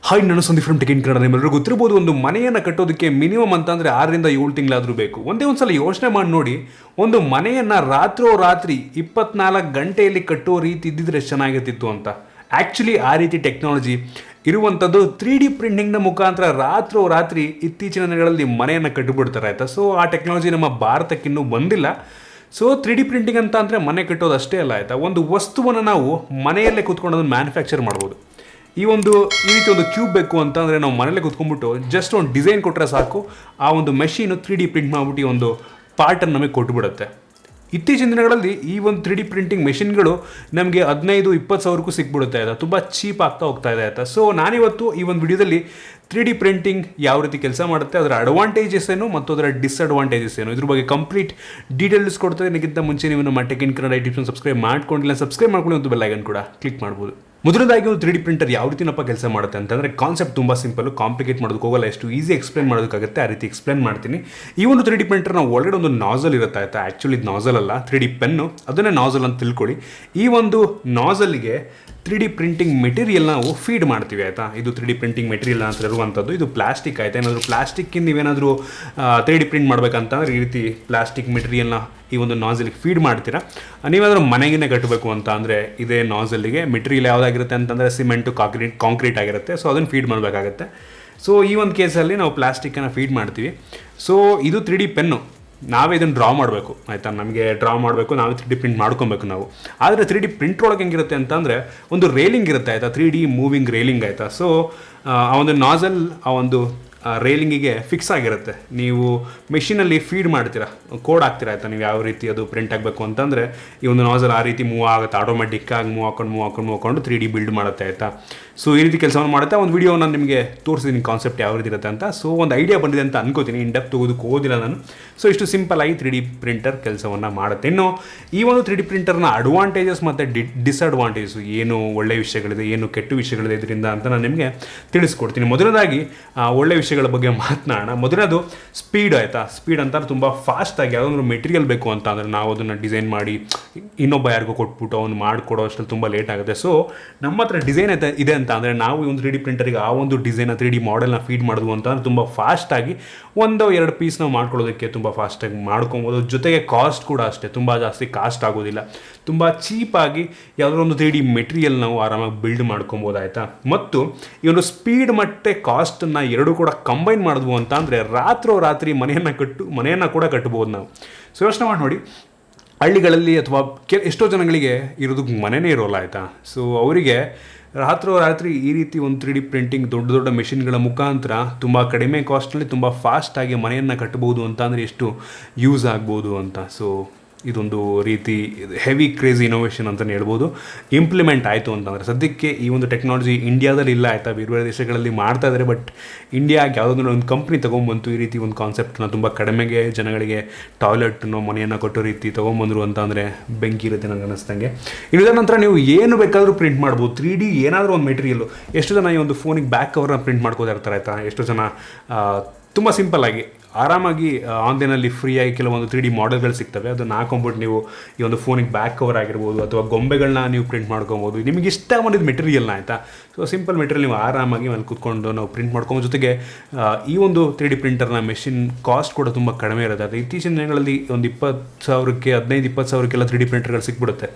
Hi, ನಾನು Sandeep from tech in Kannada. ನಿಮ್ಮೆಲ್ಲರಿಗೂ ಗೊತ್ತಿರ್ಬೋದು, ಒಂದು ಮನೆಯನ್ನು ಕಟ್ಟೋದಕ್ಕೆ ಮಿನಿಮಮ್ ಅಂತಂದರೆ 6 ರಿಂದ 7 ತಿಂಗಳಾದರೂ ಬೇಕು. ಒಂದೇ ಸಲ ಯೋಚನೆ ಮಾಡಿ ನೋಡಿ, ಒಂದು ಮನೆಯನ್ನು ರಾತ್ರಿ 24 ಗಂಟೆಯಲ್ಲಿ ಕಟ್ಟೋ ರೀತಿ ಇದ್ದಿದ್ರೆ ಚೆನ್ನಾಗಿರ್ತಿತ್ತು ಅಂತ. ಆ್ಯಕ್ಚುಲಿ ಆ ರೀತಿ ಟೆಕ್ನಾಲಜಿ ಇರುವಂಥದ್ದು 3D ಪ್ರಿಂಟಿಂಗ್ನ ಮುಖಾಂತರ ರಾತ್ರಿ ಇತ್ತೀಚಿನ ದಿನಗಳಲ್ಲಿ ಮನೆಯನ್ನು ಕಟ್ಟಿಬಿಡ್ತಾರೆ ಆಯಿತಾ. ಸೊ ಆ ಟೆಕ್ನಾಲಜಿ ನಮ್ಮ ಭಾರತಕ್ಕಿನ್ನೂ ಬಂದಿಲ್ಲ. ಸೊ 3D ಪ್ರಿಂಟಿಂಗ್ ಅಂತ ಅಂದರೆ ಮನೆ ಕಟ್ಟೋದು ಅಷ್ಟೇ ಅಲ್ಲ ಆಯಿತಾ, ಒಂದು ವಸ್ತುವನ್ನು ನಾವು ಮನೆಯಲ್ಲೇ ಕೂತ್ಕೊಂಡು ಅದನ್ನು ಮ್ಯಾನುಫ್ಯಾಕ್ಚರ್ ಮಾಡ್ಬೋದು. ಈ ರೀತಿ ಒಂದು ಕ್ಯೂಬ್ ಬೇಕು ಅಂತಂದರೆ ನಾವು ಮನೇಲೆ ಕೂತ್ಕೊಂಡ್ಬಿಟ್ಟು ಜಸ್ಟ್ ಒಂದು ಡಿಸೈನ್ ಕೊಟ್ಟರೆ ಸಾಕು, ಆ ಒಂದು ಮೆಷೀನು 3D ಪ್ರಿಂಟ್ ಮಾಡಿಬಿಟ್ಟು ಈ ಒಂದು ಪಾರ್ಟನ್ನು ನಮಗೆ ಕೊಟ್ಟುಬಿಡುತ್ತೆ. ಇತ್ತೀಚಿನ ದಿನಗಳಲ್ಲಿ ಈ ಒಂದು 3D ಪ್ರಿಂಟಿಂಗ್ ಮೆಷಿನ್ಗಳು ನಮಗೆ 15-20 ಸಾವಿರಕ್ಕೂ ಸಿಕ್ಬಿಡುತ್ತೆ ಆಯಿತಾ. ತುಂಬ ಚೀಪ್ ಆಗ್ತಾ ಹೋಗ್ತಾ ಇದೆ ಆಯಿತಾ. ಸೊ ನಾನಿವತ್ತು ಈ ಒಂದು ವಿಡಿಯೋದಲ್ಲಿ 3D ಪ್ರಿಂಟಿಂಗ್ ಯಾವ ರೀತಿ ಕೆಲಸ ಮಾಡುತ್ತೆ, ಅದರ ಅಡ್ವಾಂಟೇಜಸ್ ಏನು ಮತ್ತು ಅದರ ಡಿಸ್ಅಡ್ವಾಂಟೇಜಸ್ ಏನು, ಇದ್ರ ಬಗ್ಗೆ ಕಂಪ್ಲೀಟ್ ಡೀಟೇಲ್ಸ್ ಕೊಡ್ತಾರೆ. ಇದಕ್ಕಿಂತ ಮುಂಚೆ ನೀವು ನಮ್ಮ tech in Kannada YouTube subscribe ಮಾಡ್ಕೊಂಡಿಲ್ಲ, ಸಬ್ಸ್ಕ್ರೈಬ್ ಮಾಡ್ಕೊಳ್ಳಿ, ಒಂದು ಬೆಲ್ ಐಕಾನ್ ಕೂಡ ಕ್ಲಿಕ್ ಮಾಡ್ಬೋದು. ಮೊದಲನೇದಾಗಿ ಒಂದು 3D ಪ್ರಿಂಟರ್ ಯಾವ ರೀತಿನಪ್ಪ ಕೆಲಸ ಮಾಡುತ್ತೆ ಅಂತಂದರೆ, ಕಾನ್ಸೆಪ್ಟ್ ತುಂಬ ಸಿಂಪಲ್, ಕಾಂಪ್ಲಿಕೇಟ್ ಮಾಡೋದಕ್ಕೆ ಹೋಗಲ್ಲ. ಎಷ್ಟು ಈಸಿ ಎಕ್ಸ್ಪ್ಲೇನ್ ಮಾಡೋದಕ್ಕಾಗುತ್ತೆ ಆ ರೀತಿ ಎಕ್ಸ್ಪ್ಲೇನ್ ಮಾಡ್ತೀನಿ. ಈ ಒಂದು 3D ಪ್ರಿಂಟರ್ನ ಒಳಗಡೆ ಒಂದು ನಾಸಲ್ ಇರುತ್ತೆ ಆಯಿತಾ. ಆ್ಯಕ್ಚುಲಿ ಇದು ನಾಸಲ್ ಅಲ್ಲ, 3D ಪೆನ್ನು, ಅದನ್ನೇ ನಾಸಲ್ ಅಂತ ತಿಳ್ಕೊಳ್ಳಿ. ಈ ಒಂದು ನಾಸಲ್ಗೆ 3D ಪ್ರಿಂಟಿಂಗ್ ಮೆಟೀರಿಯಲ್ ನಾವು ಫೀಡ್ ಮಾಡ್ತೀವಿ ಆಯಿತಾ. ಇದು 3D ಪ್ರಿಂಟಿಂಗ್ ಮೆಟೀರಿಯಲ್ ಅಂತ ಇರುವಂಥದ್ದು. ಇದು ಪ್ಲಾಸ್ಟಿಕ್ ಆಯಿತಾ. ಏನಾದರೂ ಪ್ಲಾಸ್ಟಿಕ್ಕಿಂದ ನೀವೇನಾದರೂ 3D ಪ್ರಿಂಟ್ ಮಾಡಬೇಕಂತಂದ್ರೆ ಈ ರೀತಿ ಪ್ಲಾಸ್ಟಿಕ್ ಮೆಟೀರಿಯಲ್ನ ಈ ಒಂದು ನಾಸಲ್ಗೆ ಫೀಡ್ ಮಾಡ್ತೀರಾ. ನೀವೇನಾದರೂ ಮನೆಗೇ ಕಟ್ಟಬೇಕು ಅಂತ ಅಂದರೆ ಇದೇ ನಾಸಲ್ಗೆ ಮೆಟೀರಿಯಲ್ ಯಾವುದಾಗಿರುತ್ತೆ ಅಂತಂದರೆ ಸಿಮೆಂಟು, ಕಾಂಕ್ರೀಟ್ ಆಗಿರುತ್ತೆ. ಸೊ ಅದನ್ನು ಫೀಡ್ ಮಾಡಬೇಕಾಗತ್ತೆ. ಸೊ ಈ ಒಂದು ಕೇಸಲ್ಲಿ ನಾವು ಪ್ಲಾಸ್ಟಿಕ್ಕನ್ನು ಫೀಡ್ ಮಾಡ್ತೀವಿ. ಸೊ ಇದು 3D ಪೆನ್ನು, ನಾವೇ ಇದನ್ನು ಡ್ರಾ ಮಾಡಬೇಕು ಆಯಿತಾ. ನಮಗೆ ಡ್ರಾ ಮಾಡಬೇಕು, ನಾವೇ 3D ಪ್ರಿಂಟ್ ಮಾಡ್ಕೊಬೇಕು ನಾವು. ಆದರೆ 3D ಪ್ರಿಂಟ್ ಒಳಗೆ ಹೆಂಗಿರುತ್ತೆ ಅಂತಂದರೆ ಒಂದು ರೇಲಿಂಗ್ ಇರುತ್ತೆ ಆಯಿತಾ, 3D ಮೂವಿಂಗ್ ರೇಲಿಂಗ್ ಆಯಿತಾ. ಸೊ ಆ ಒಂದು ನಾಸಲ್ ಆ ಒಂದು ರೇಲಿಂಗಿಗೆ ಫಿಕ್ಸ್ ಆಗಿರುತ್ತೆ. ನೀವು ಮೆಷಿನಲ್ಲಿ ಫೀಡ್ ಮಾಡ್ತೀರಾ, ಕೋಡ್ ಹಾಕ್ತೀರಾ ಆಯಿತಾ. ನೀವು ಯಾವ ರೀತಿ ಅದು ಪ್ರಿಂಟ್ ಆಗಬೇಕು ಅಂತಂದರೆ ಈ ಒಂದು ನಾಸಲ್ ಆ ರೀತಿ ಮೂವ್ ಆಗುತ್ತೆ, ಆಟೋಮೆಟಿಕ್ಕಾಗಿ ಮೂವ್ ಹಾಕೊಂಡು 3D ಬಿಲ್ಡ್ ಮಾಡುತ್ತೆ ಆಯಿತಾ. ಸೊ ಈ ರೀತಿ ಕೆಲಸವನ್ನು ಮಾಡುತ್ತೆ. ಒಂದು ವಿಡಿಯೋ ನಾನು ನಿಮಗೆ ತೋರಿಸಿದ್ದೀನಿ ಕಾನ್ಸೆಪ್ಟ್ ಯಾವ ರೀತಿ ಇರುತ್ತೆ ಅಂತ. ಸೊ ಒಂದು ಐಡಿಯಾ ಬಂದಿದೆ ಅಂತ ಅನ್ಕೋತೀನಿ. ಇನ್ ಡೆಪ್ತ್ ಹೋಗೋದಕ್ಕೆ ಹೋಗೋದಿಲ್ಲ ನಾನು. ಸೊ ಇಷ್ಟು ಸಿಂಪಲ್ ಆಗಿ 3D ಪ್ರಿಂಟರ್ ಕೆಲಸವನ್ನು ಮಾಡುತ್ತೆ. ಇನ್ನು ಈ ಒಂದು 3D ಪ್ರಿಂಟರ್ನ ಅಡ್ವಾಂಟೇಜಸ್ ಮತ್ತು ಡಿಸ್ಅಡ್ವಾಂಟೇಜಸ್ ಏನು, ಒಳ್ಳೆಯ ವಿಷಯಗಳಿದೆ, ಏನು ಕೆಟ್ಟ ವಿಷಯಗಳಿದೆ ಇದರಿಂದ ಅಂತ ನಾನು ನಿಮಗೆ ತಿಳಿಸ್ಕೊಡ್ತೀನಿ. ಮೊದಲನೇದಾಗಿ ಒಳ್ಳೆಯ ವಿಷಯಗಳ ಬಗ್ಗೆ ಮಾತನಾಡೋಣ. ಮೊದಲನೇದು ಸ್ಪೀಡ್ ಆಯಿತಾ. ಸ್ಪೀಡ್ ಅಂತಾರೆ ತುಂಬ ಫಾಸ್ಟಾಗಿ ಯಾವುದಾದ್ರು ಮೆಟೀರಿಯಲ್ ಬೇಕು ಅಂತ ಅಂದರೆ ನಾವು ಅದನ್ನು ಡಿಸೈನ್ ಮಾಡಿ ಇನ್ನೊಬ್ಬ ಯಾರಿಗೂ ಕೊಟ್ಬಿಟ್ಟು ಅವ್ನು ಮಾಡಿಕೊಡೋ ಅಷ್ಟರಲ್ಲಿ ತುಂಬ ಲೇಟ್ ಆಗುತ್ತೆ. ಸೊ ನಮ್ಮ ಹತ್ರ ಡಿಸೈನ್ ಇದೆ ಅಂತ ಅಂದರೆ ನಾವು ಈ ಒಂದು 3D ಪ್ರಿಂಟರಿಗೆ ಆ ಒಂದು ಡಿಸೈನ 3D ಮಾಡೆಲ್ನ ಫೀಡ್ ಮಾಡೋದು ಅಂತಂದರೆ ತುಂಬ ಫಾಸ್ಟಾಗಿ 1-2 ಪೀಸ್ ನಾವು ಮಾಡ್ಕೊಳ್ಳೋದಕ್ಕೆ ತುಂಬ ಫಾಸ್ಟಾಗಿ ಮಾಡ್ಕೊಬೋದು. ಜೊತೆಗೆ ಕಾಸ್ಟ್ ಕೂಡ ಅಷ್ಟೇ, ತುಂಬ ಜಾಸ್ತಿ ಕಾಸ್ಟ್ ಆಗೋದಿಲ್ಲ. ತುಂಬ ಚೀಪಾಗಿ ಯಾವುದೋ ಒಂದು 3D ಮೆಟೀರಿಯಲ್ ನಾವು ಆರಾಮಾಗಿ ಬಿಲ್ಡ್ ಮಾಡ್ಕೊಬೋದು ಆಯಿತಾ. ಮತ್ತು ಈ ಒಂದು ಸ್ಪೀಡ್ ಮತ್ತು ಕಾಸ್ಟನ್ನು ಎರಡೂ ಕೂಡ ಕಂಬೈನ್ ಮಾಡಿದ್ವು ಅಂತ ಅಂದರೆ ರಾತ್ರಿ ಮನೆಯನ್ನು ಕೂಡ ಕಟ್ಬೋದು ನಾವು. ಸೊ ಯೋಚನೆ ಮಾಡಿ ನೋಡಿ, ಹಳ್ಳಿಗಳಲ್ಲಿ ಅಥವಾ ಎಷ್ಟೋ ಜನಗಳಿಗೆ ಇರೋದಕ್ಕೆ ಮನೆಯೇ ಇರೋಲ್ಲ ಆಯಿತಾ. ಸೊ ಅವರಿಗೆ ರಾತ್ರಿ ಈ ರೀತಿ ಒಂದು 3D ಪ್ರಿಂಟಿಂಗ್ ದೊಡ್ಡ ಮೆಷಿನ್ಗಳ ಮುಖಾಂತರ ತುಂಬ ಕಡಿಮೆ ಕಾಸ್ಟಲ್ಲಿ ತುಂಬ ಫಾಸ್ಟಾಗಿ ಮನೆಯನ್ನು ಕಟ್ಬೋದು ಅಂತ ಅಂದರೆ ಎಷ್ಟು ಯೂಸ್ ಆಗ್ಬೋದು ಅಂತ. ಸೊ ಇದೊಂದು ರೀತಿ ಹೆವಿ ಕ್ರೇಜಿ ಇನೋವೇಷನ್ ಅಂತಲೇ ಹೇಳ್ಬೋದು. ಇಂಪ್ಲಿಮೆಂಟ್ ಆಯಿತು ಅಂತಂದರೆ ಸದ್ಯಕ್ಕೆ ಈ ಒಂದು ಟೆಕ್ನಾಲಜಿ ಇಂಡಿಯಾದಲ್ಲಿ ಇಲ್ಲ ಆಯಿತಾ, ಬೇರೆ ದೇಶಗಳಲ್ಲಿ ಮಾಡ್ತಾ ಇದ್ದಾರೆ. ಬಟ್ ಇಂಡಿಯಾಗೆ ಯಾವುದಾದ್ರೂ ಒಂದು ಕಂಪ್ನಿ ತೊಗೊಂಬಂತು ಈ ರೀತಿ ಒಂದು ಕಾನ್ಸೆಪ್ಟನ್ನ ತುಂಬ ಕಡಿಮೆಗೆ ಜನಗಳಿಗೆ ಟಾಯ್ಲೆಟ್ನೋ ಮನೆಯನ್ನು ಕೊಟ್ಟೋ ರೀತಿ ತೊಗೊಂಬಂದರು ಅಂತ ಅಂದರೆ ಬೆಂಕಿ ಇರುತ್ತೆ ನನಗೆ ಅನ್ನಿಸ್ದಂಗೆ. ಇದರ ನಂತರ ನೀವು ಏನು ಬೇಕಾದರೂ ಪ್ರಿಂಟ್ ಮಾಡ್ಬೋದು. 3D ಏನಾದರೂ ಒಂದು ಮೆಟೀರಿಯಲ್ಲು, ಎಷ್ಟು ಜನ ಈ ಒಂದು ಫೋನಿಗೆ ಬ್ಯಾಕ್ ಕವರ್ನ ಪ್ರಿಂಟ್ ಮಾಡ್ಕೋತಾ ಇರ್ತಾರೆ ಆಯಿತಾ. ಎಷ್ಟು ಜನ ತುಂಬ ಸಿಂಪಲ್ಲಾಗಿ ಆರಾಮಾಗಿ ಆನ್ಲೈನಲ್ಲಿ ಫ್ರೀಯಾಗಿ ಕೆಲವೊಂದು 3D ಮಾಡೆಲ್ಗಳು ಸಿಗ್ತವೆ. ಅದನ್ನು ಹಾಕೊಂಬಿಟ್ಟು ನೀವು ಈ ಒಂದು ಫೋನಿಗೆ ಬ್ಯಾಕ್ ಕವರ್ ಆಗಿರ್ಬೋದು ಅಥವಾ ಗೊಂಬೆಗಳನ್ನ ನೀವು ಪ್ರಿಂಟ್ ಮಾಡ್ಕೊಬೋದು. ನಿಮಗೆ ಇಷ್ಟ ಬಂದಿದ್ದು ಮೆಟೀರಿಯಲ್ನ ಆಯಿತಾ. ಸೊ ಸಿಂಪಲ್ ಮೆಟೀರಿಯಲ್ ನೀವು ಆರಾಮಾಗಿ ಮೇಲೆ ಕೂತ್ಕೊಂಡು ನಾವು ಪ್ರಿಂಟ್ ಮಾಡ್ಕೊಬೋದು. ಜೊತೆಗೆ ಈ ಒಂದು 3D ಪ್ರಿಂಟರ್ನ ಮೆಷಿನ್ ಕಾಸ್ಟ್ ಕೂಡ ತುಂಬ ಕಡಿಮೆ ಇರುತ್ತೆ. ಅದು ಇತ್ತೀಚಿನ ದಿನಗಳಲ್ಲಿ ಒಂದು 15-20 ಸಾವಿರಕ್ಕೆಲ್ಲ 3D ಪ್ರಿಂಟರ್ಗಳು ಸಿಕ್ಬಿಡುತ್ತೆ.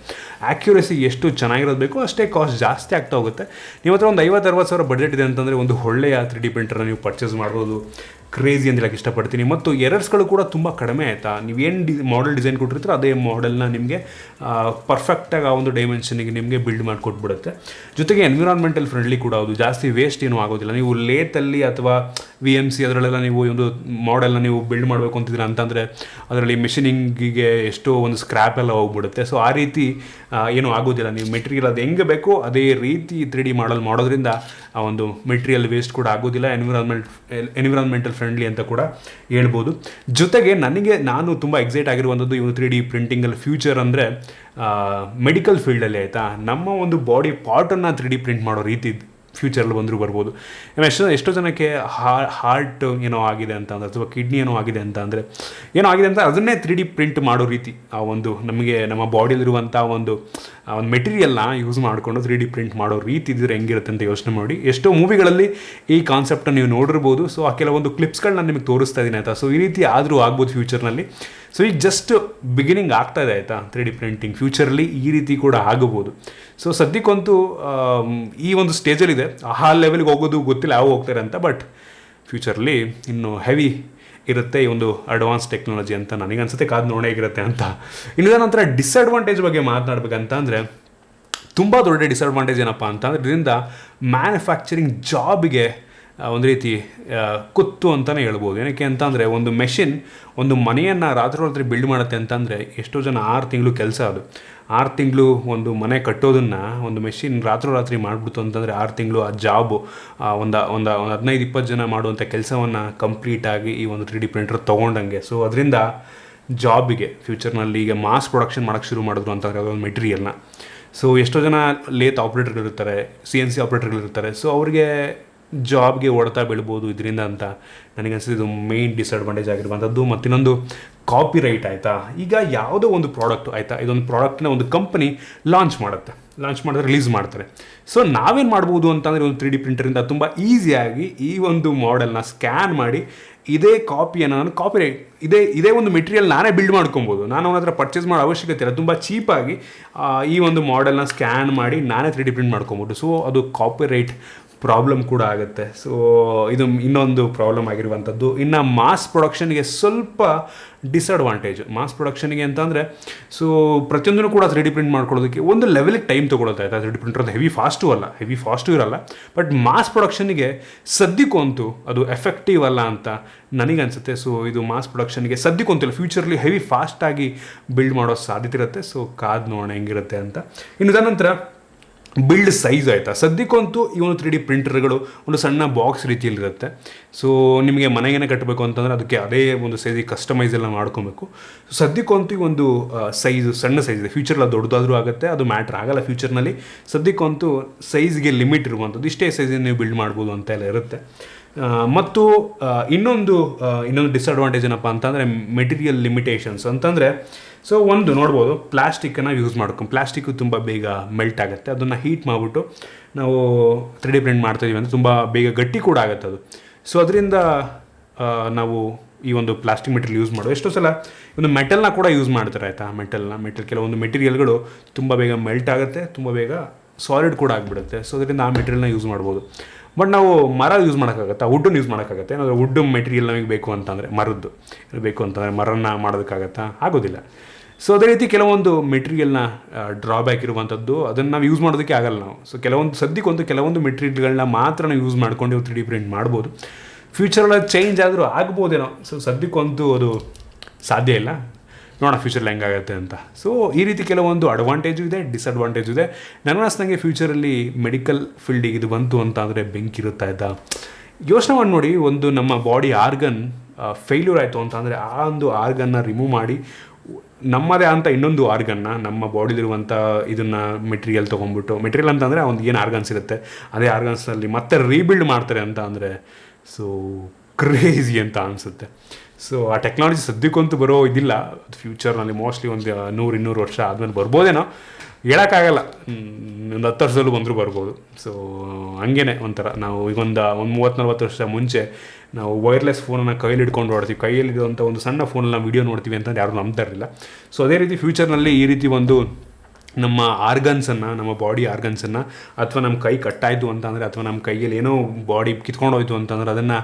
ಆ್ಯಕ್ಯುರೇಸಿ ಎಷ್ಟು ಚೆನ್ನಾಗಿರೋದು ಬೇಕು ಅಷ್ಟೇ ಕಾಸ್ಟ್ ಜಾಸ್ತಿ ಆಗ್ತಾ ಹೋಗುತ್ತೆ. ನಿಮ್ಮ ಹತ್ರ ಒಂದು 50-60 ಸಾವಿರ ಬಡ್ಜೆಟ್ ಇದೆ ಅಂತಂದರೆ ಒಂದು ಒಳ್ಳೆಯ 3D ಪ್ರಿಂಟರ್ನ ನೀವು ಪರ್ಚೇಸ್ ಮಾಡ್ಬೋದು. ಕ್ರೇಜಿ ಅಂತ ಹೇಳಕ್ಕೆ ಇಷ್ಟಪಡ್ತೀನಿ. ಮತ್ತು ಎರರ್ಸ್ಗಳು ಕೂಡ ತುಂಬ ಕಡಿಮೆ ಆಯಿತಾ. ನೀವೇನು ಮಾಡೆಲ್ ಡಿಸೈನ್ ಕೊಟ್ಟಿರ್ತೀರೋ ಅದೇ ಮಾಡೆಲ್ನ ನಿಮಗೆ ಪರ್ಫೆಕ್ಟಾಗಿ ಆ ಒಂದು ಡೈಮೆನ್ಷನಿಗೆ ನಿಮಗೆ ಬಿಲ್ಡ್ ಮಾಡಿಕೊಟ್ಬಿಡುತ್ತೆ. ಜೊತೆಗೆ ಎನ್ವಿರಾನ್ಮೆಂಟಲ್ ಫ್ರೆಂಡ್ಲಿ ಕೂಡ ಹೌದು, ಜಾಸ್ತಿ ವೇಸ್ಟ್ ಏನೂ ಆಗೋದಿಲ್ಲ. ನೀವು ಲೇತಲ್ಲಿ ಅಥವಾ VMC ಅದರಲ್ಲೆಲ್ಲ ನೀವು ಒಂದು ಮಾಡೆಲ್ನ ನೀವು ಬಿಲ್ಡ್ ಮಾಡಬೇಕು ಅಂತಿದ್ರೆ ಅಂತಂದರೆ ಅದರಲ್ಲಿ ಮಿಷಿನಿಂಗಿಗೆ ಎಷ್ಟೋ ಒಂದು ಸ್ಕ್ರ್ಯಾಪ್ ಎಲ್ಲ ಹೋಗ್ಬಿಡುತ್ತೆ. ಸೊ ಆ ರೀತಿ ಏನೂ ಆಗೋದಿಲ್ಲ. ನೀವು ಮೆಟೀರಿಯಲ್ ಅದು ಹೆಂಗೆ ಬೇಕೋ ಅದೇ ರೀತಿ 3D ಮಾಡೆಲ್ ಮಾಡೋದ್ರಿಂದ ಆ ಒಂದು ಮೆಟೀರಿಯಲ್ ವೇಸ್ಟ್ ಕೂಡ ಆಗೋದಿಲ್ಲ. ಎನ್ವಿರಾನ್ಮೆಂಟಲ್ ಫ್ರೆಂಡ್ಲಿ ಅಂತ ಕೂಡ ಹೇಳ್ಬೋದು. ಜೊತೆಗೆ ನಾನು ತುಂಬ ಎಕ್ಸೈಟ್ ಆಗಿರುವಂಥದ್ದು ಈ ಒಂದು 3D ಪ್ರಿಂಟಿಂಗಲ್ಲಿ ಫ್ಯೂಚರ್ ಅಂದರೆ ಮೆಡಿಕಲ್ ಫೀಲ್ಡಲ್ಲಿ ಆಯಿತಾ. ನಮ್ಮ ಒಂದು ಬಾಡಿ ಪಾರ್ಟನ್ನು 3D ಪ್ರಿಂಟ್ ಮಾಡೋ ರೀತಿ ಫ್ಯೂಚರಲ್ಲಿ ಬಂದರೂ ಬರ್ಬೋದು. ಎಷ್ಟೋ ಜನಕ್ಕೆ ಹಾರ್ಟ್ ಏನೋ ಆಗಿದೆ ಅಂತ ಅಂದರೆ ಅಥವಾ ಕಿಡ್ನಿ ಏನೋ ಆಗಿದೆ ಅಂತ ಅಂದರೆ ಅದನ್ನೇ 3D ಪ್ರಿಂಟ್ ಮಾಡೋ ರೀತಿ ಆ ಒಂದು ನಮಗೆ ನಮ್ಮ ಬಾಡಿಯಲ್ಲಿರುವಂಥ ಒಂದು ಒಂದು ಮೆಟೀರಿಯಲ್ನ ಯೂಸ್ ಮಾಡಿಕೊಂಡು 3D ಪ್ರಿಂಟ್ ಮಾಡೋ ರೀತಿ ಇದ್ದರೆ ಹೆಂಗಿರುತ್ತೆ ಅಂತ ಯೋಚನೆ ಮಾಡಿ. ಎಷ್ಟೋ ಮೂವಿಗಳಲ್ಲಿ ಈ ಕಾನ್ಸೆಪ್ಟನ್ನು ನೀವು ನೋಡಿರ್ಬೋದು. ಸೊ ಆ ಕೆಲವೊಂದು ಕ್ಲಿಪ್ಸ್ಗಳನ್ನ ನಿಮಗೆ ತೋರಿಸ್ತಾ ಇದ್ದೀನಿ ಆಯಿತಾ. ಸೊ ಈ ರೀತಿ ಆದರೂ ಆಗ್ಬೋದು ಫ್ಯೂಚರ್ನಲ್ಲಿ. ಸೊ ಈಗ ಜಸ್ಟ್ ಬಿಗಿನಿಂಗ್ ಆಗ್ತಾ ಇದೆ ಆಯಿತಾ 3D ಪ್ರಿಂಟಿಂಗ್. ಫ್ಯೂಚರಲ್ಲಿ ಈ ರೀತಿ ಕೂಡ ಆಗಬಹುದು. ಸೊ ಸದ್ಯಕ್ಕಂತೂ ಈ ಒಂದು ಸ್ಟೇಜಲ್ಲಿದೆ. ಆ ಲೆವೆಲ್ಗೆ ಹೋಗೋದು ಗೊತ್ತಿಲ್ಲ ಯಾವ ಹೋಗ್ತಾರೆ ಅಂತ. ಬಟ್ ಫ್ಯೂಚರಲ್ಲಿ ಇನ್ನೂ ಹೆವಿ ಇರುತ್ತೆ ಈ ಒಂದು ಅಡ್ವಾನ್ಸ್ ಟೆಕ್ನಾಲಜಿ ಅಂತ ನನಗನ್ಸುತ್ತೆ. ಕಾದು ನೋಡೇ ಆಗಿರುತ್ತೆ ಅಂತ. ಇನ್ನು ನಂತರ ಡಿಸ್ಅಡ್ವಾಂಟೇಜ್ ಬಗ್ಗೆ ಮಾತನಾಡಬೇಕಂತ ಅಂದರೆ ತುಂಬ ದೊಡ್ಡ ಡಿಸ್ಅಡ್ವಾಂಟೇಜ್ ಏನಪ್ಪ ಅಂತಂದರೆ ಇದರಿಂದ ಮ್ಯಾನುಫ್ಯಾಕ್ಚರಿಂಗ್ ಜಾಬಿಗೆ ಒಂದು ರೀತಿ ಕುತ್ತು ಅಂತಲೇ ಹೇಳ್ಬೋದು. ಏನಕ್ಕೆ ಅಂತಂದರೆ ಒಂದು ಮೆಷಿನ್ ಒಂದು ಮನೆಯನ್ನು ರಾತ್ರಿ ಬಿಲ್ಡ್ ಮಾಡುತ್ತೆ ಅಂತಂದರೆ ಎಷ್ಟೋ ಜನ 6 ತಿಂಗಳು ಕೆಲಸ. ಅದು 6 ತಿಂಗಳು ಒಂದು ಮನೆ ಕಟ್ಟೋದನ್ನು ಒಂದು ಮೆಷಿನ್ ರಾತ್ರಿ ಮಾಡಿಬಿಡ್ತು ಅಂತಂದರೆ 6 ತಿಂಗಳು ಆ ಜಾಬು ಒಂದು 15-20 ಜನ ಮಾಡುವಂಥ ಕೆಲಸವನ್ನು ಕಂಪ್ಲೀಟಾಗಿ ಈ ಒಂದು 3D ಪ್ರಿಂಟರ್ ತೊಗೊಂಡಂಗೆ. ಸೊ ಅದರಿಂದ ಜಾಬಿಗೆ ಫ್ಯೂಚರ್ನಲ್ಲಿ ಈಗ ಮಾಸ್ ಪ್ರೊಡಕ್ಷನ್ ಮಾಡೋಕ್ಕೆ ಶುರು ಮಾಡಿದ್ರು ಅಂತಂದರೆ ಅದೊಂದು ಮೆಟೀರಿಯಲ್ನ. ಸೊ ಎಷ್ಟೋ ಜನ ಲೇತ್ ಆಪ್ರೇಟರ್ಗಳಿರ್ತಾರೆ, CNC ಆಪ್ರೇಟರ್ಗಳಿರ್ತಾರೆ. ಸೊ ಅವ್ರಿಗೆ ಜಾಬ್ಗೆ ಹೊಡೆತ ಬೀಳ್ಬೋದು ಇದರಿಂದ ಅಂತ ನನಗನ್ಸಿದ್ದು ಇದು ಮೇಯ್ನ್ ಡಿಸ್ಅಡ್ವಾಂಟೇಜ್ ಆಗಿರುವಂಥದ್ದು. ಮತ್ತು ಇನ್ನೊಂದು ಕಾಪಿರೈಟ್ ಆಯಿತಾ. ಈಗ ಯಾವುದೋ ಒಂದು ಪ್ರಾಡಕ್ಟ್ ಆಯಿತಾ, ಇದೊಂದು ಪ್ರಾಡಕ್ಟ್ನ ಒಂದು ಕಂಪನಿ ಲಾಂಚ್ ಮಾಡಿದ್ರೆ ರಿಲೀಸ್ ಮಾಡ್ತಾರೆ. ಸೊ ನಾವೇನು ಮಾಡ್ಬೋದು ಅಂತಂದರೆ ಒಂದು 3D ಪ್ರಿಂಟರಿಂದ ತುಂಬ ಈಸಿಯಾಗಿ ಈ ಒಂದು ಮಾಡೆಲ್ನ ಸ್ಕ್ಯಾನ್ ಮಾಡಿ ಇದೇ ಕಾಪಿಯನ್ನು ನಾನು ಕಾಪಿರೈಟ್ ಇದೇ ಒಂದು ಮೆಟೀರಿಯಲ್ ನಾನೇ ಬಿಲ್ಡ್ ಮಾಡ್ಕೊಬೋದು. ನಾನು ಅವನ ಹತ್ರ ಪರ್ಚೇಸ್ ಮಾಡೋ ಅವಶ್ಯಕತೆ ಇಲ್ಲ. ತುಂಬ ಚೀಪಾಗಿ ಈ ಒಂದು ಮಾಡೆಲ್ನ ಸ್ಕ್ಯಾನ್ ಮಾಡಿ ನಾನೇ 3D ಪ್ರಿಂಟ್ ಮಾಡ್ಕೊಬೋದು. ಸೊ ಅದು ಕಾಪಿರೈಟ್ ಪ್ರಾಬ್ಲಮ್ ಕೂಡ ಆಗುತ್ತೆ. ಸೊ ಇದು ಇನ್ನೊಂದು ಪ್ರಾಬ್ಲಮ್ ಆಗಿರುವಂಥದ್ದು. ಇನ್ನು ಮಾಸ್ ಪ್ರೊಡಕ್ಷನ್ಗೆ ಸ್ವಲ್ಪ ಡಿಸ್ಅಡ್ವಾಂಟೇಜ್. ಮಾಸ್ ಪ್ರೊಡಕ್ಷನ್ಗೆ ಅಂತಂದರೆ ಸೊ ಪ್ರತಿಯೊಂದನ್ನು ಕೂಡ 3D ಪ್ರಿಂಟ್ ಮಾಡ್ಕೊಳ್ಳೋದಕ್ಕೆ ಒಂದು ಲೆವೆಲಿಗೆ ಟೈಮ್ ತೊಗೊಳುತ್ತೆ ಆಯಿತಾ. 3D ಪ್ರಿಂಟರ್ ಅದು ಹೆವಿ ಫಾಸ್ಟು ಇರಲ್ಲ. ಬಟ್ ಮಾಸ್ ಪ್ರೊಡಕ್ಷನ್ಗೆ ಸದ್ಯಕ್ಕಂತೂ ಅದು ಎಫೆಕ್ಟಿವ್ ಅಲ್ಲ ಅಂತ ನನಗನ್ಸುತ್ತೆ. ಸೊ ಇದು ಮಾಸ್ ಪ್ರೊಡಕ್ಷನ್ಗೆ ಸದ್ಯಕ್ಕಂತಿಲ್ಲ. ಫ್ಯೂಚರ್ಲಿ ಹೆವಿ ಫಾಸ್ಟಾಗಿ ಬಿಲ್ಡ್ ಮಾಡೋ ಸಾಧ್ಯತೆ ಇರುತ್ತೆ. ಸೊ ಕಾದು ನೋಡೋಣ ಹೆಂಗಿರುತ್ತೆ ಅಂತ. ಇನ್ನು ನಂತರ ಬಿಲ್ಡ್ ಸೈಜ್ ಆಯಿತಾ. ಸದ್ಯಕ್ಕಂತೂ ಈ ಒಂದು 3D ಪ್ರಿಂಟರ್ಗಳು ಒಂದು ಸಣ್ಣ ಬಾಕ್ಸ್ ರೀತಿಯಲ್ಲಿರುತ್ತೆ. ಸೊ ನಿಮಗೆ ಮನೆಗೇನೆ ಕಟ್ಟಬೇಕು ಅಂತಂದರೆ ಅದಕ್ಕೆ ಅದೇ ಒಂದು ಸೈಜಿಗೆ ಕಸ್ಟಮೈಸ್ ಎಲ್ಲ ಮಾಡ್ಕೊಬೇಕು. ಸೊ ಸದ್ಯಕ್ಕಂತೂ ಈ ಒಂದು ಸಣ್ಣ ಸೈಜ್ ಇದೆ. ಫ್ಯೂಚರಲ್ಲಿ ಅದು ದೊಡ್ಡದಾದರೂ ಆಗುತ್ತೆ, ಅದು ಮ್ಯಾಟ್ರ್ ಆಗಲ್ಲ ಫ್ಯೂಚರ್ನಲ್ಲಿ. ಸದ್ಯಕ್ಕಂತೂ ಸೈಜ್ಗೆ ಲಿಮಿಟ್ ಇರುವಂಥದ್ದು, ಇಷ್ಟೇ ಸೈಜನ್ನು ನೀವು ಬಿಲ್ಡ್ ಮಾಡ್ಬೋದು ಅಂತ ಎಲ್ಲ ಇರುತ್ತೆ. ಮತ್ತು ಇನ್ನೊಂದು ಡಿಸ್ಅಡ್ವಾಂಟೇಜ್ ಏನಪ್ಪ ಅಂತಂದರೆ ಮೆಟೀರಿಯಲ್ ಲಿಮಿಟೇಷನ್ಸ್ ಅಂತಂದರೆ ಸೊ ಒಂದು ನೋಡ್ಬೋದು ಪ್ಲಾಸ್ಟಿಕ್ಕನ್ನು ಯೂಸ್ ಪ್ಲಾಸ್ಟಿಕ್ಕು ತುಂಬ ಬೇಗ ಮೆಲ್ಟ್ ಆಗುತ್ತೆ. ಅದನ್ನು ಹೀಟ್ ಮಾಡಿಬಿಟ್ಟು ನಾವು 3D ಪ್ರಿಂಟ್ ಮಾಡ್ತಾಯಿದ್ದೀವಿ ಅಂದರೆ ತುಂಬ ಬೇಗ ಗಟ್ಟಿ ಕೂಡ ಆಗುತ್ತೆ ಅದು. ಸೊ ಅದರಿಂದ ನಾವು ಈ ಒಂದು ಪ್ಲಾಸ್ಟಿಕ್ ಮೆಟೀರಿಯಲ್ ಯೂಸ್ ಮಾಡೋದು. ಎಷ್ಟೋ ಸಲ ಒಂದು ಮೆಟಲ್ನ ಕೂಡ ಯೂಸ್ ಮಾಡ್ತಾರೆ ಆಯಿತಾ. ಮೆಟಲ್ ಕೆಲವೊಂದು ಮೆಟೀರಿಯಲ್ಗಳು ತುಂಬ ಬೇಗ ಮೆಲ್ಟ್ ಆಗುತ್ತೆ, ತುಂಬ ಬೇಗ ಸಾಲಿಡ್ ಕೂಡ ಆಗಿಬಿಡುತ್ತೆ. ಸೊ ಅದರಿಂದ ಆ ಮೆಟೀರಿಯಲ್ನ ಯೂಸ್ ಮಾಡ್ಬೋದು. ಬಟ್ ನಾವು ಮರ ಯೂಸ್ ಮಾಡೋಕ್ಕಾಗತ್ತೆ, ವುಡ್ಡನ್ನು ಯೂಸ್ ಮಾಡೋಕ್ಕಾಗತ್ತೆ. ಏನಾದರೂ ವುಡ್ ಮೆಟೀರಿಯಲ್ ನಮಗೆ ಬೇಕು ಅಂತಂದರೆ ಮರನ್ನ ಮಾಡೋದಕ್ಕಾಗತ್ತಾ? ಆಗೋದಿಲ್ಲ. ಸೊ ಅದೇ ರೀತಿ ಕೆಲವೊಂದು ಮೆಟೀರಿಯಲ್ನ ಡ್ರಾಬ್ಯಾಕ್ ಇರುವಂಥದ್ದು, ಅದನ್ನು ನಾವು ಯೂಸ್ ಮಾಡೋದಕ್ಕೆ ಆಗಲ್ಲ ನಾವು. ಸೊ ಕೆಲವೊಂದು ಮೆಟೀರಿಯಲ್ಗಳನ್ನ ಮಾತ್ರ ನಾವು ಯೂಸ್ ಮಾಡ್ಕೊಂಡು 3D ಪ್ರಿಂಟ್ ಮಾಡ್ಬೋದು. ಫ್ಯೂಚರಲ್ಲಿ ಚೇಂಜ್ ಆದರೂ ಆಗ್ಬೋದೇನೋ. ಸೊ ಸದ್ಯಕ್ಕಂತೂ ಅದು ಸಾಧ್ಯ ಇಲ್ಲ. ನೋಡೋಣ ಫ್ಯೂಚರಲ್ಲಿ ಹೆಂಗಾಗುತ್ತೆ ಅಂತ. ಸೊ ಈ ರೀತಿ ಕೆಲವೊಂದು ಅಡ್ವಾಂಟೇಜು ಇದೆ, ಡಿಸ್ಅಡ್ವಾಂಟೇಜು ಇದೆ. ನನಗೆ ಫ್ಯೂಚರಲ್ಲಿ ಮೆಡಿಕಲ್ ಫೀಲ್ಡಿಗೆ ಇದು ಬಂತು ಅಂತ ಅಂದರೆ ಬೆಂಕಿ ಇರುತ್ತಾ ಇದ್ದ. ಯೋಚನೆ ಮಾಡಿ ನೋಡಿ, ಒಂದು ನಮ್ಮ ಬಾಡಿ ಆರ್ಗನ್ ಫೇಲ್ಯೂರ್ ಆಯಿತು ಅಂತ ಅಂದರೆ ಆ ಒಂದು ಆರ್ಗನ್ನ ರಿಮೂವ್ ಮಾಡಿ ನಮ್ಮದೇ ಅಂತ ಇನ್ನೊಂದು ಆರ್ಗನ್ನ ನಮ್ಮ ಬಾಡಿಲಿರುವಂಥ ಇದನ್ನು ಮೆಟೀರಿಯಲ್ ಅಂತಂದರೆ ಒಂದು ಏನು ಆರ್ಗನ್ಸ್ ಇರುತ್ತೆ ಅದೇ ಆರ್ಗನ್ಸ್ನಲ್ಲಿ ಮತ್ತೆ ರೀಬಿಲ್ಡ್ ಮಾಡ್ತಾರೆ ಅಂತ ಅಂದರೆ ಸೊ ಕ್ರೇಜಿ ಅಂತ ಅನಿಸುತ್ತೆ. ಸೊ ಆ ಟೆಕ್ನಾಲಜಿ ಸದ್ಯಕ್ಕಂತೂ ಬರೋ ಇದಿಲ್ಲ. ಫ್ಯೂಚರ್ನಲ್ಲಿ ಮೋಸ್ಟ್ಲಿ ಒಂದು 100-200 ವರ್ಷ ಆದಮೇಲೆ ಬರ್ಬೋದೇನೋ, ಹೇಳೋಕ್ಕಾಗಲ್ಲ. ಒಂದು 10 ವರ್ಷದಲ್ಲೂ ಬಂದರೂ ಬರ್ಬೋದು. ಸೊ ಹಂಗೇ ಒಂಥರ ನಾವು ಈಗ ಒಂದು 30-40 ವರ್ಷ ಮುಂಚೆ ನಾವು ವೈರ್ಲೆಸ್ ಫೋನನ್ನು ಕೈಯಲ್ಲಿ ಹಿಡ್ಕೊಂಡು ಓಡ್ತೀವಿ. ಕೈಯಲ್ಲಿರುವಂಥ ಒಂದು ಸಣ್ಣ ಫೋನಲ್ಲಿ ನಾವು ವೀಡಿಯೋ ನೋಡ್ತೀವಿ ಅಂತ ಯಾರು ನಂಬ್ತಾ ಇರಲಿಲ್ಲ. ಸೊ ಅದೇ ರೀತಿ ಫ್ಯೂಚರ್ನಲ್ಲಿ ಈ ರೀತಿ ಒಂದು ನಮ್ಮ ನಮ್ಮ ಬಾಡಿ ಆರ್ಗನ್ಸನ್ನು ಅಥವಾ ನಮ್ಮ ಕೈ ಕಟ್ಟಾಯಿತು ಅಂತಂದರೆ ಅಥವಾ ನಮ್ಮ ಕೈಯಲ್ಲಿ ಏನೋ ಬಾಡಿ ಕಿತ್ಕೊಂಡೋಯ್ತು ಅಂತಂದರೆ ಅದನ್ನು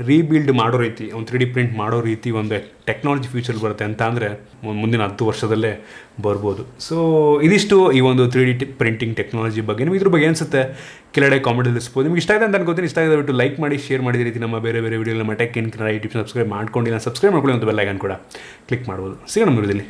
ರೀಬಿಲ್ಡ್ ಮಾಡೋ ರೀತಿ ಒಂದು 3D ಪ್ರಿಂಟ್ ಮಾಡೋ ರೀತಿ ಒಂದು ಟೆಕ್ನಾಲಜಿ ಫ್ಯೂಚರ್ ಬರುತ್ತೆ ಅಂತ ಅಂದರೆ ಮುಂದಿನ 10 ವರ್ಷದಲ್ಲೇ ಬರ್ಬೋದು. ಸೊ ಇದಿಷ್ಟು ಈ ಒಂದು 3D ಪ್ರಿಂಟಿಂಗ್ ಟೆಕ್ನಾಲಜಿ ಬಗ್ಗೆ. ನಿಮ್ಗೆ ಇದ್ರ ಬಗ್ಗೆ ಅನಿಸುತ್ತೆ ಕೆಳಗಡೆ ಕಾಮೆಂಟ್ ತಿಳಿಸ್ಬೋದು. ನಿಮ್ಗೆ ಇಷ್ಟ ಆಗಿದೆ ಅಂತ ಅನ್ಕೋತೀನಿ. ಇಷ್ಟ ಆಗಿದೆ ಲೈಕ್ ಮಾಡಿ, ಶೇರ್ ಮಾಡಿದ ರೀತಿ ನಮ್ಮ ಬೇರೆ ವಿಡಿಯೋ ನಮ್ಮ tech in Kannada YouTube subscribe ಮಾಡ್ಕೊಂಡು ಸಬ್ಸ್ಕ್ರೈಬ್ ಮಾಡ್ಕೊಳ್ಳಿ. ಒಂದು ಬೆಲ್ ಐಕಾನ್ ಕೂಡ ಕ್ಲಿಕ್ ಮಾಡ್ಬೋದು. ಸಿಗೋಣ ವಿಡಿಯೋದಲ್ಲಿ.